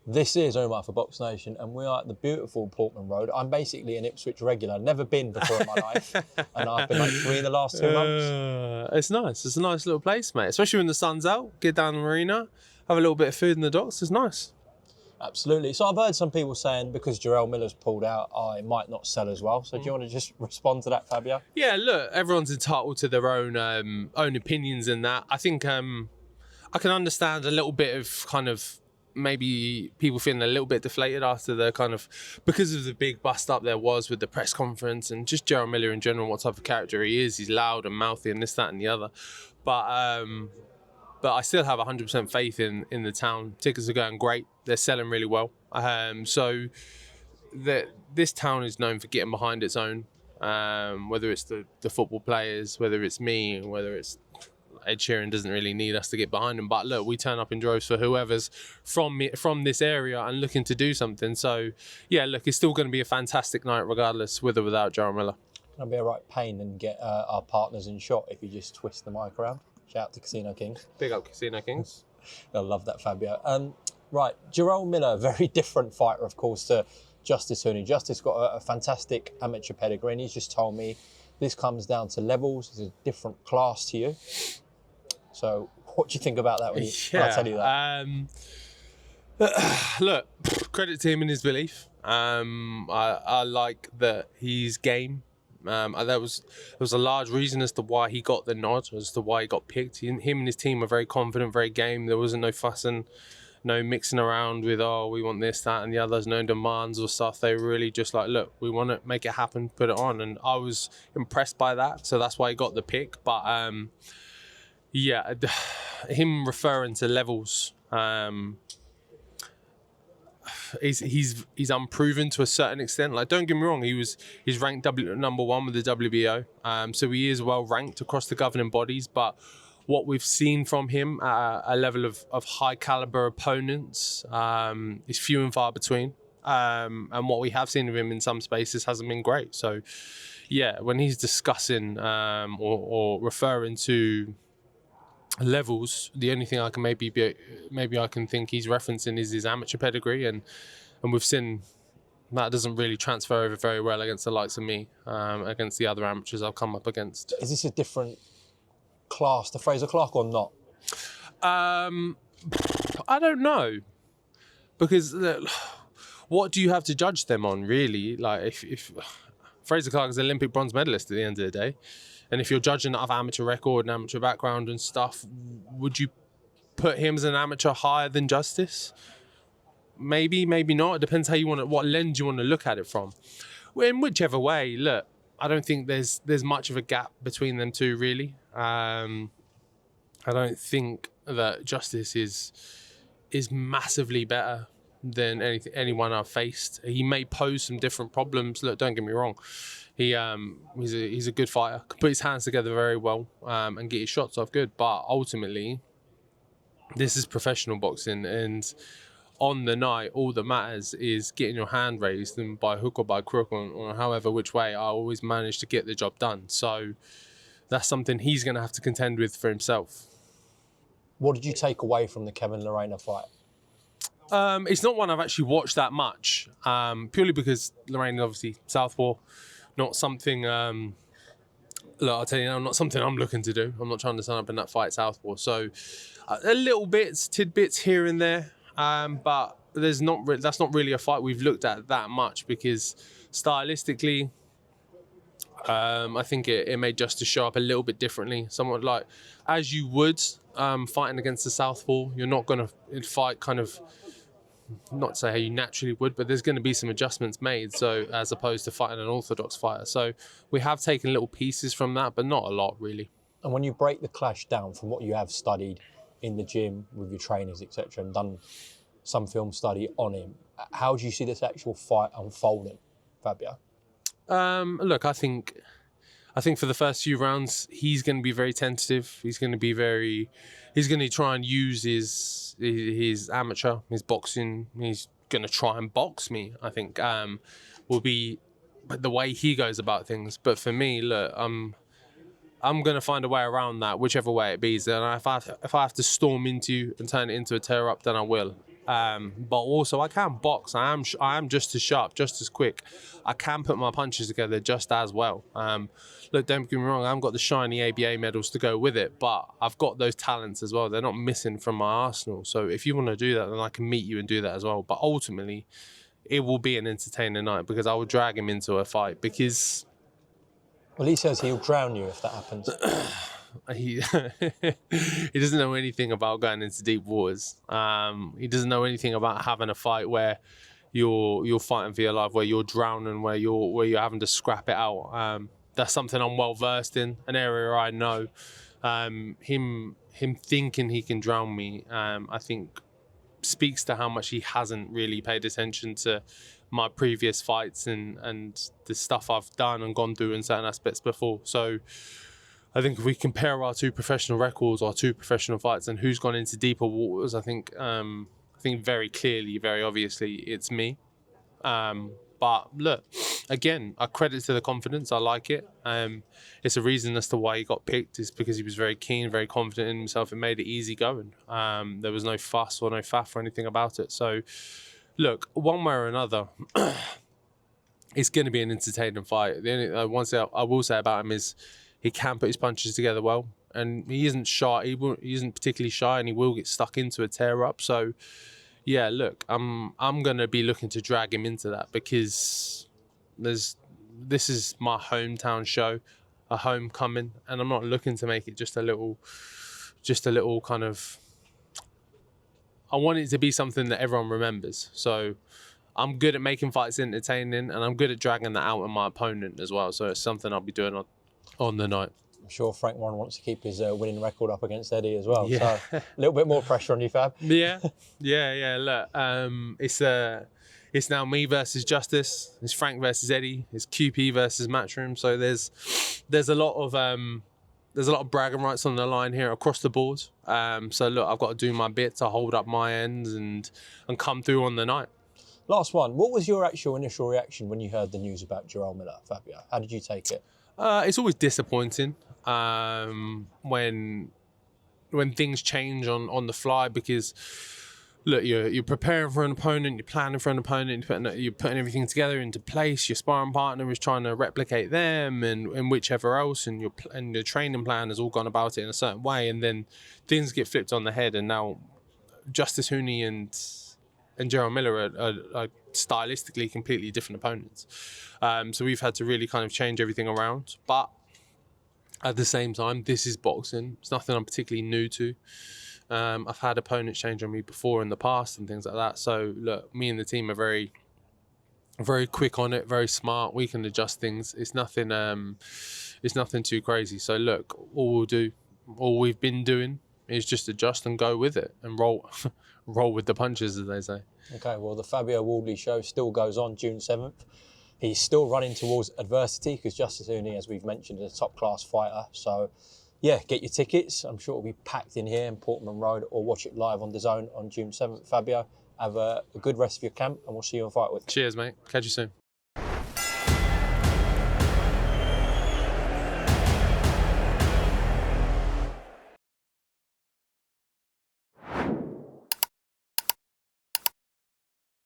This is Umar for BoxNation, and we are at the beautiful Portman Road. I'm basically an Ipswich regular. Never been before in my life, and I've been like 3 in the last 2 months. It's nice. It's a nice little place, mate. Especially when the sun's out. Get down the marina, have a little bit of food in the docks. It's nice. Absolutely. So I've heard some people saying because Jarrell Miller's pulled out, I might not sell as well. So do you want to just respond to that, Fabio? Yeah, look, everyone's entitled to their own opinions in that. I think I can understand a little bit of kind of maybe people feeling a little bit deflated after the kind of, because of the big bust up there was with the press conference and just Jarrell Miller in general, what type of character he is. He's loud and mouthy and this, that and the other. But I still have 100% faith in the town. Tickets are going great. They're selling really well. So this town is known for getting behind its own, whether it's the football players, whether it's me, whether it's Ed Sheeran doesn't really need us to get behind him. But look, we turn up in droves for whoever's from this area and looking to do something. So, yeah, look, it's still going to be a fantastic night regardless, with or without Jarrell Miller. It'll be a right pain and get our partners in shot if you just twist the mic around. Shout out to Casino Kings. Big up Casino Kings. I love that, Fabio. Right, Jarrell Miller, very different fighter, of course, to Justis Huni. Justis got a fantastic amateur pedigree, and he's just told me this comes down to levels. It's a different class to you. So what do you think about that when I tell you that? Look, credit to him in his belief. I like that he's game. There was a large reason as to why he got the nod, as to why he got picked. Him and his team were very confident, very game. There wasn't no fussing, no mixing around with, oh, we want this, that, and the others, no demands or stuff. They were really just like, look, we want to make it happen, put it on. And I was impressed by that. So that's why he got the pick. But yeah, him referring to levels, he's unproven to a certain extent. Like, don't get me wrong, he's ranked number 1 with the WBO, so he is well ranked across the governing bodies. But what we've seen from him at a level of high caliber opponents is few and far between, and what we have seen of him in some spaces hasn't been great. So yeah, when he's discussing or referring to levels, the only thing I can maybe I can think he's referencing is his amateur pedigree, and we've seen that doesn't really transfer over very well against the likes of me, against the other amateurs I've come up against. Is this a different class to Fraser Clark or not? I don't know, because what do you have to judge them on, really? Like, if Fraser Clark is an Olympic bronze medalist at the end of the day, and if you're judging off amateur record and amateur background and stuff, would you put him as an amateur higher than Justis? Maybe, maybe not. It depends how you want it, what lens you want to look at it from. In whichever way, look, I don't think there's much of a gap between them two, really. I don't think that Justis is massively better than anyone I've faced. He may pose some different problems. Look, don't get me wrong. He's a good fighter. Can put his hands together very well, and get his shots off good. But ultimately, this is professional boxing, and on the night, all that matters is getting your hand raised, and by hook or by crook, or however which way, I always manage to get the job done. So that's something he's going to have to contend with for himself. What did you take away from the Kevin Lorena fight? It's not one I've actually watched that much, purely because Lorena obviously southpaw. Not something, look, I'll tell you now, not something I'm looking to do. I'm not trying to sign up in that fight southpaw. So a little bits, tidbits here and there, but that's not really a fight we've looked at that much, because stylistically, I think it made Justis show up a little bit differently. Somewhat like, as you would fighting against the southpaw, you're not going to fight kind of, not to say how you naturally would, but there's going to be some adjustments made, so as opposed to fighting an orthodox fighter. So we have taken little pieces from that, but not a lot, really. And when you break the clash down from what you have studied in the gym with your trainers, etc., and done some film study on him, how do you see this actual fight unfolding, Fabio? Look, I think for the first few rounds, he's going to be very tentative. He's going to try and use his amateur, his boxing. He's going to try and box me, I think, will be the way he goes about things. But for me, look, I'm going to find a way around that, whichever way it be. And if I have to storm into you and turn it into a tear-up, then I will. But also I can box. I am just as sharp, just as quick. I can put my punches together just as well. Look, don't get me wrong, I haven't got the shiny ABA medals to go with it, but I've got those talents as well. They're not missing from my arsenal. So if you want to do that, then I can meet you and do that as well. But ultimately, it will be an entertaining night because I will drag him into a fight because... Well, he says he'll drown you if that happens. He doesn't know anything about going into deep waters. He doesn't know anything about having a fight where you're fighting for your life, where you're drowning, where you're having to scrap it out. That's something I'm well versed in, an area I know. Him thinking he can drown me, I think speaks to how much he hasn't really paid attention to my previous fights and the stuff I've done and gone through in certain aspects before. So I think if we compare our two professional records, our two professional fights, and who's gone into deeper waters, I think very clearly, very obviously, it's me. But look, again, I credit to the confidence. I like it. It's a reason as to why he got picked. Is because he was very keen, very confident in himself. It made it easy going. There was no fuss or no faff or anything about it. So, look, one way or another, it's going to be an entertaining fight. The only one thing I will say about him is he can put his punches together well, and he isn't shy. He isn't particularly shy, and he will get stuck into a tear up. So, yeah, look, I'm gonna be looking to drag him into that because this is my hometown show, a homecoming, and I'm not looking to make it just a little kind of. I want it to be something that everyone remembers. So I'm good at making fights entertaining, and I'm good at dragging that out on my opponent as well. So it's something I'll be doing on the night. I'm sure Frank Warren wants to keep his winning record up against Eddie as well. Yeah. So a little bit more pressure on you, Fab. Yeah. Look, it's now me versus Justis. It's Frank versus Eddie. It's QP versus Matchroom. So there's a lot of bragging rights on the line here across the board. So look, I've got to do my bit to hold up my ends and come through on the night. Last one. What was your actual initial reaction when you heard the news about Jarrell Miller, Fabio? How did you take it? It's always disappointing when things change on the fly because look, you're preparing for an opponent, you're planning for an opponent, you're putting everything together into place. Your sparring partner is trying to replicate them and whichever else, and your training plan has all gone about it in a certain way, and then things get flipped on the head, and now Justis Huni and Jarrell Miller are stylistically completely different opponents. So we've had to really kind of change everything around. But at the same time, this is boxing. It's nothing I'm particularly new to. I've had opponents change on me before in the past and things like that. So look, me and the team are very, very quick on it, very smart. We can adjust things. It's nothing too crazy. So look, all we've been doing is just adjust and go with it and roll with the punches, as they say. Okay, well, the Fabio Wardley show still goes on June 7th. He's still running towards adversity because Justis Huni, as we've mentioned, is a top-class fighter. So, yeah, get your tickets. I'm sure it'll be packed in here in Portman Road, or watch it live on DAZN on June 7th. Fabio, have a good rest of your camp, and we'll see you on Fight Week. Cheers, mate. Catch you soon.